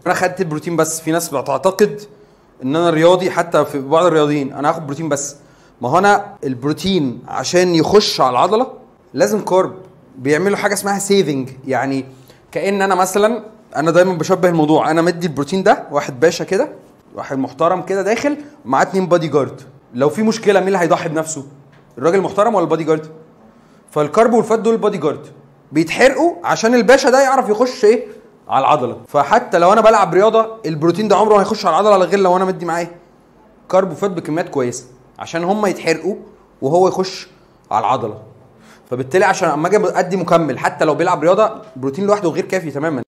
انا خدت البروتين بس. في ناس بتعتقد ان انا رياضي، حتى في بعض الرياضيين انا هاخد بروتين بس. ما هو انا البروتين عشان يخش على العضله لازم كارب. بيعملوا حاجه اسمها سيفنج، يعني كأن انا مثلا، انا دايما بشبه الموضوع، انا مدي البروتين ده واحد باشا كده، واحد محترم كده داخل معاه 2 بادي جارد. لو في مشكله مين اللي هيضحي بنفسه؟ الراجل المحترم ولا البادي جارد؟ فالكارب والفات دول البادي جارد بيتحرقوا عشان الباشا ده يعرف يخش ايه على العضله. فحتى لو انا بلعب رياضه البروتين ده عمره ما هيخش على العضله غير لو انا مدي معاه كارب وفات بكميات كويسه عشان هم يتحرقوا وهو يخش على العضله. فبالتالي عشان اما اجي ادي مكمل حتى لو بيلعب رياضه، بروتين لوحده غير كافي تماما.